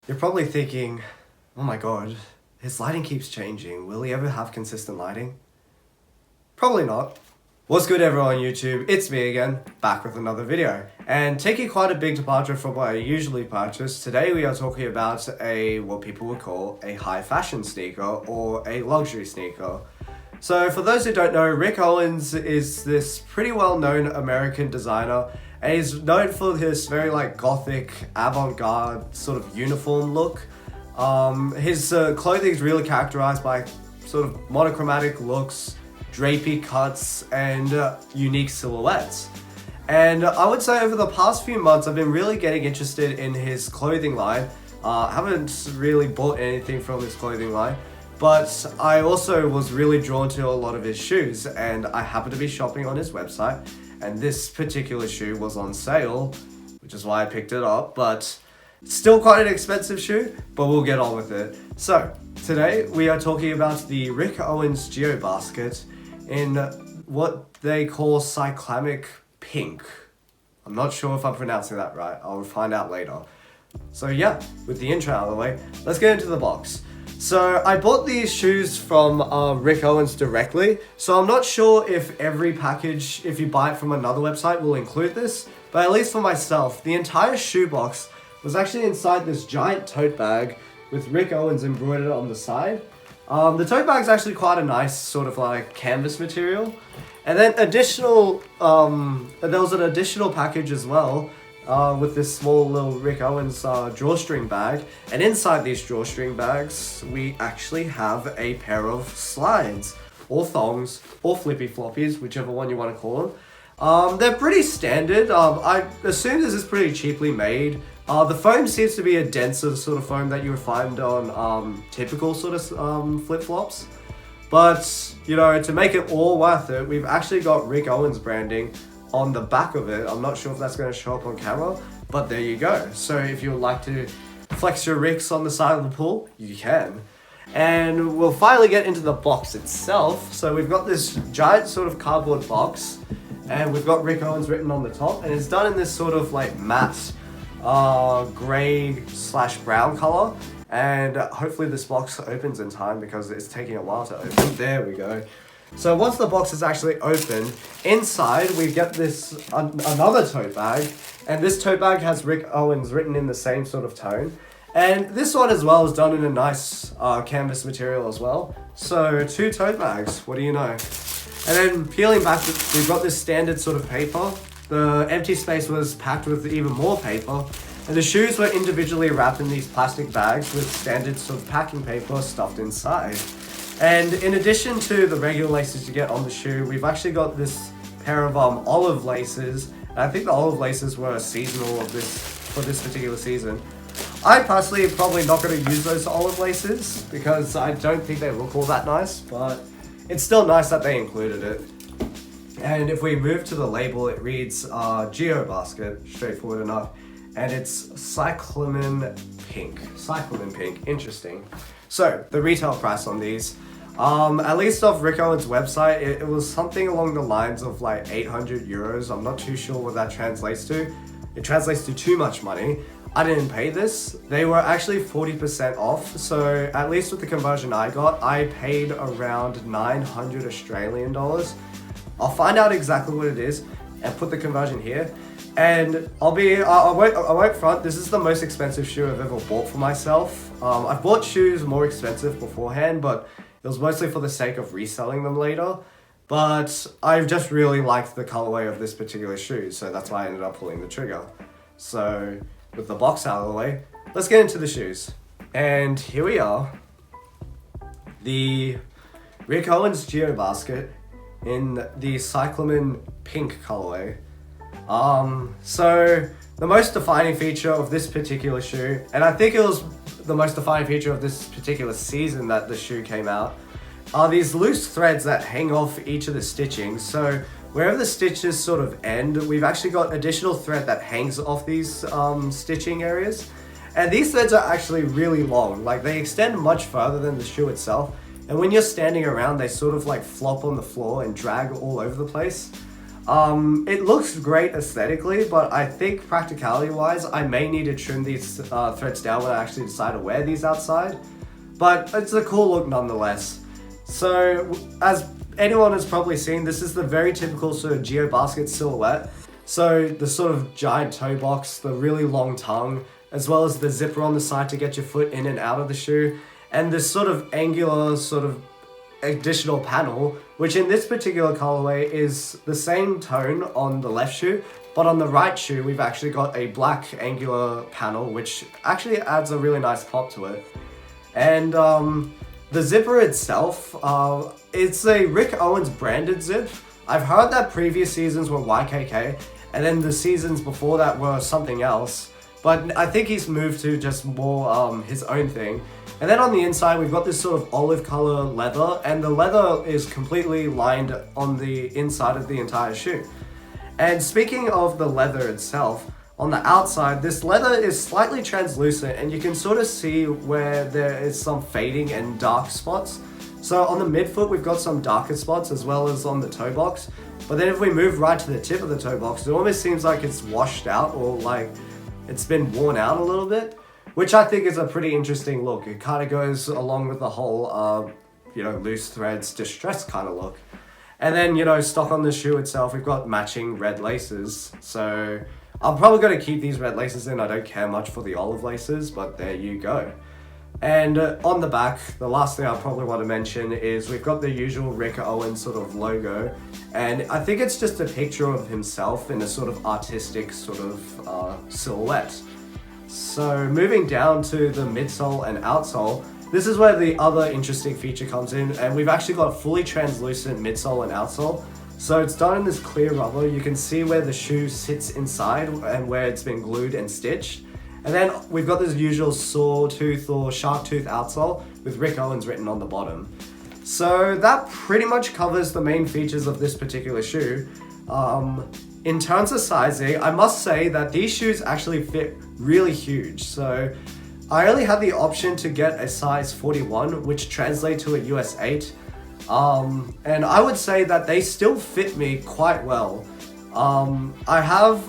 You're probably thinking, oh my god, his lighting keeps changing. Will he ever have consistent lighting? Probably not. What's good everyone on YouTube? It's me again, back with another video. And taking quite a big departure from what I usually purchase, today we are talking about what people would call a high fashion sneaker or a luxury sneaker. So for those who don't know, Rick Owens is this pretty well-known American designer, and he's known for his very gothic, avant-garde sort of uniform look. His clothing is really characterized by sort of monochromatic looks, drapey cuts, and unique silhouettes. And I would say over the past few months I've been really getting interested in his clothing line. I haven't really bought anything from his clothing line, but I also was really drawn to a lot of his shoes, and I happened to be shopping on his website, and this particular shoe was on sale, which is why I picked it up. But still quite an expensive shoe, but we'll get on with it. So today we are talking about the Rick Owens Geobasket in what they call Cyclamen pink. I'm not sure if I'm pronouncing that right. I'll find out later. So yeah, with the intro out of the way, let's get into the box. So I bought these shoes from Rick Owens directly, so I'm not sure if every package, if you buy it from another website, will include this, but at least for myself, the entire shoebox was actually inside this giant tote bag with Rick Owens embroidered on the side. The tote bag is actually quite a nice sort of canvas material, and then there was an additional package as well, with this small little Rick Owens drawstring bag, and inside these drawstring bags we actually have a pair of slides, or thongs, or flippy floppies, whichever one you want to call them. They're pretty standard. I assume this is pretty cheaply made. The foam seems to be a denser sort of foam that you would find on typical sort of flip-flops. But, you know, to make it all worth it, we've actually got Rick Owens branding on the back of it. I'm not sure if that's going to show up on camera, but there you go. So if you would like to flex your Ricks on the side of the pool, you can. And we'll finally get into the box itself. So we've got this giant sort of cardboard box, and we've got Rick Owens written on the top, and it's done in this sort of matte grey/brown color. And hopefully this box opens in time because it's taking a while to open. There we go. So once the box is actually open, inside we get this another tote bag, and this tote bag has Rick Owens written in the same sort of tone. And this one as well is done in a nice canvas material as well. So 2 tote bags, what do you know? And then peeling back, we've got this standard sort of paper. The empty space was packed with even more paper. And the shoes were individually wrapped in these plastic bags with standard sort of packing paper stuffed inside. And in addition to the regular laces you get on the shoe, we've actually got this pair of olive laces. And I think the olive laces were seasonal for this particular season. I personally am probably not going to use those olive laces because I don't think they look all that nice, but it's still nice that they included it. And if we move to the label, it reads Geobasket, straightforward enough. And it's Cyclamen pink. Cyclamen pink, interesting. So, the retail price on these, at least off Rick Owens' website, it was something along the lines of 800 euros. I'm not too sure what that translates to. It translates to too much money. I didn't pay this. They were actually 40% off, so at least with the conversion I got, I paid around 900 Australian dollars. I'll find out exactly what it is and put the conversion here. And I won't front, this is the most expensive shoe I've ever bought for myself. I've bought shoes more expensive beforehand, but it was mostly for the sake of reselling them later. But I've just really liked the colorway of this particular shoe, so that's why I ended up pulling the trigger. So with the box out of the way, let's get into the shoes. And here we are, the Rick Owens Geobasket in the Cyclamen pink colorway. So the most defining feature of this particular shoe, and I think it was the most defining feature of this particular season that the shoe came out, are these loose threads that hang off each of the stitching. So wherever the stitches sort of end, we've actually got additional thread that hangs off these stitching areas. And these threads are actually really long, they extend much further than the shoe itself. And when you're standing around, they sort of flop on the floor and drag all over the place. It looks great aesthetically, but I think practicality wise, I may need to trim these threads down when I actually decide to wear these outside. But it's a cool look nonetheless. So as anyone has probably seen, this is the very typical sort of Geobasket silhouette. So the sort of giant toe box, the really long tongue, as well as the zipper on the side to get your foot in and out of the shoe, and this sort of angular sort of additional panel, which in this particular colorway is the same tone on the left shoe, but on the right shoe we've actually got a black angular panel, which actually adds a really nice pop to it. And the zipper itself, it's a Rick Owens branded zip. I've heard that previous seasons were YKK, and then the seasons before that were something else, but I think he's moved to just more his own thing. And then on the inside, we've got this sort of olive color leather, and the leather is completely lined on the inside of the entire shoe. And speaking of the leather itself, on the outside, this leather is slightly translucent, and you can sort of see where there is some fading and dark spots. So on the midfoot, we've got some darker spots as well as on the toe box. But then if we move right to the tip of the toe box, it almost seems like it's washed out or like it's been worn out a little bit, which I think is a pretty interesting look. It kind of goes along with the whole, loose threads, distressed kind of look. And then, stock on the shoe itself, we've got matching red laces. So I'm probably going to keep these red laces in. I don't care much for the olive laces, but there you go. And on the back, the last thing I probably want to mention is we've got the usual Rick Owens sort of logo. And I think it's just a picture of himself in a sort of artistic sort of silhouette. So moving down to the midsole and outsole, this is where the other interesting feature comes in, and we've actually got fully translucent midsole and outsole. So it's done in this clear rubber. You can see where the shoe sits inside and where it's been glued and stitched. And then we've got this usual sawtooth or shark tooth outsole with Rick Owens written on the bottom. So that pretty much covers the main features of this particular shoe. In terms of sizing, I must say that these shoes actually fit really huge. So I only had the option to get a size 41, which translates to a US 8. And I would say that they still fit me quite well. I have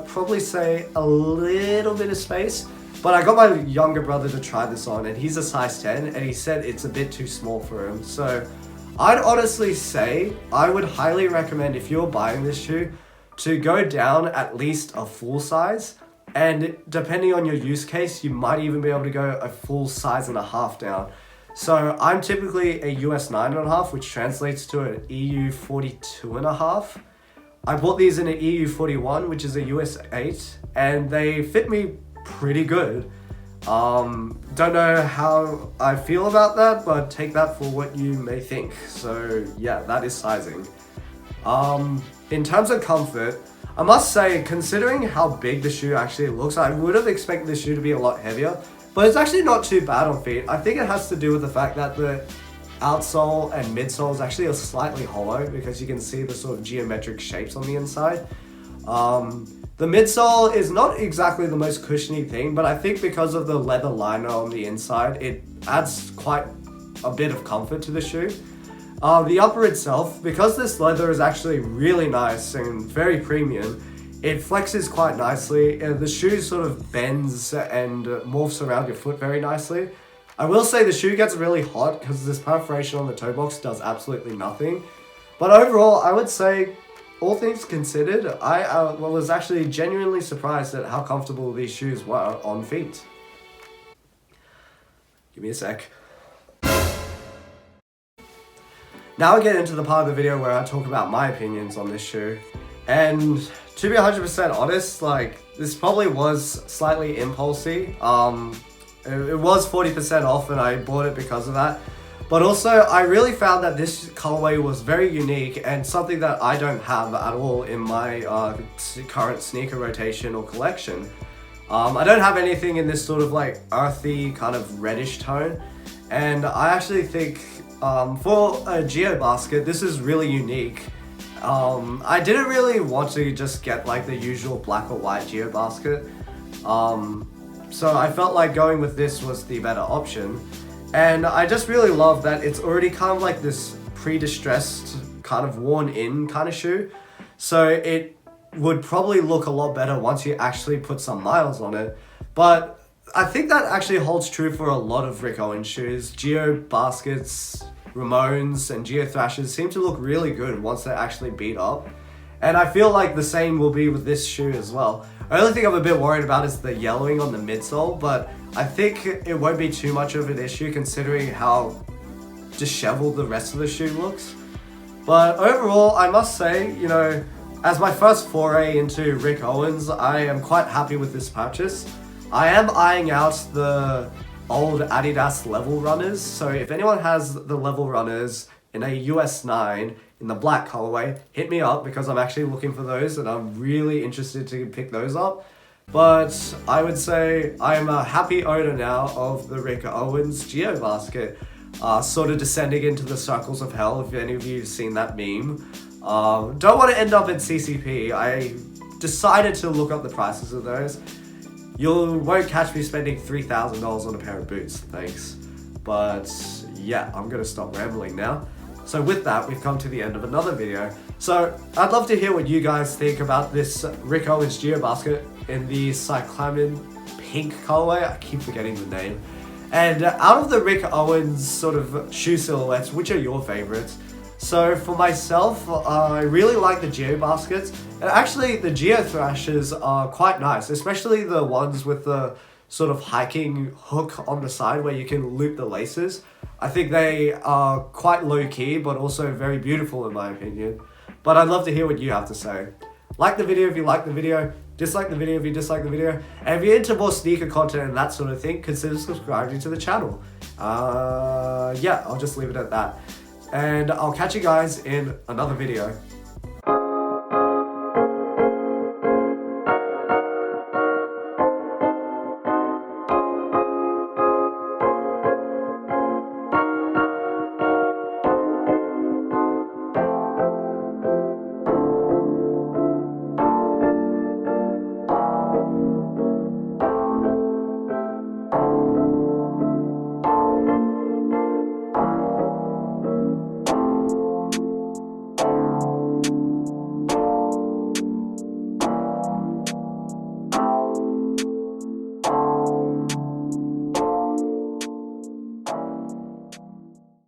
probably say a little bit of space, but I got my younger brother to try this on, and he's a size 10, and he said it's a bit too small for him. So I'd honestly say I would highly recommend, if you're buying this shoe, to go down at least a full size, and depending on your use case, you might even be able to go a full size and a half down. So I'm typically a US 9.5, which translates to an EU 42.5. I bought these in an EU 41, which is a US 8, and they fit me pretty good. Don't know how I feel about that, but take that for what you may think. So yeah, that is sizing. In terms of comfort, I must say, considering how big the shoe actually looks, I would have expected the shoe to be a lot heavier, but it's actually not too bad on feet. I think it has to do with the fact that the outsole and midsole is actually slightly hollow, because you can see the sort of geometric shapes on the inside. The midsole is not exactly the most cushiony thing, but I think because of the leather liner on the inside, it adds quite a bit of comfort to the shoe. The upper itself, because this leather is actually really nice and very premium, it flexes quite nicely. The shoe sort of bends and morphs around your foot very nicely. I will say the shoe gets really hot because this perforation on the toe box does absolutely nothing. But overall, I would say, all things considered, I was actually genuinely surprised at how comfortable these shoes were on feet. Give me a sec. Now I get into the part of the video where I talk about my opinions on this shoe. And to be 100% honest, this probably was slightly impulsy. It was 40% off and I bought it because of that. But also, I really found that this colorway was very unique and something that I don't have at all in my current sneaker rotation or collection. I don't have anything in this sort of earthy kind of reddish tone. And I actually think for a Geobasket, this is really unique. I didn't really want to just get the usual black or white Geobasket. So I felt like going with this was the better option. And I just really love that it's already kind of this pre-distressed, kind of worn in kind of shoe. So it would probably look a lot better once you actually put some miles on it. But I think that actually holds true for a lot of Rick Owens shoes. Geobaskets, Ramones, and Geothrashers seem to look really good once they're actually beat up. And I feel like the same will be with this shoe as well. The only thing I'm a bit worried about is the yellowing on the midsole, but I think it won't be too much of an issue considering how disheveled the rest of the shoe looks. But overall, I must say, you know, as my first foray into Rick Owens, I am quite happy with this purchase. I am eyeing out the old Adidas level runners, so if anyone has the level runners in a US 9 in the black colorway, hit me up because I'm actually looking for those and I'm really interested to pick those up. But I would say I am a happy owner now of the Rick Owens Geobasket, sort of descending into the circles of hell, if any of you have seen that meme. Don't want to end up at CCP. I decided to look up the prices of those. You won't catch me spending $3,000 on a pair of boots, thanks. But yeah, I'm gonna stop rambling now. So with that, we've come to the end of another video. So I'd love to hear what you guys think about this Rick Owens Geobasket in the Cyclamen pink colorway. I keep forgetting the name. And out of the Rick Owens sort of shoe silhouettes, which are your favorites? So for myself, I really like the Geobaskets, and actually the Geothrashers are quite nice, especially the ones with the sort of hiking hook on the side where you can loop the laces. I think they are quite low-key, but also very beautiful in my opinion. But I'd love to hear what you have to say. Like the video if you like the video, dislike the video if you dislike the video, and if you're into more sneaker content and that sort of thing, consider subscribing to the channel. Yeah, I'll just leave it at that. And I'll catch you guys in another video.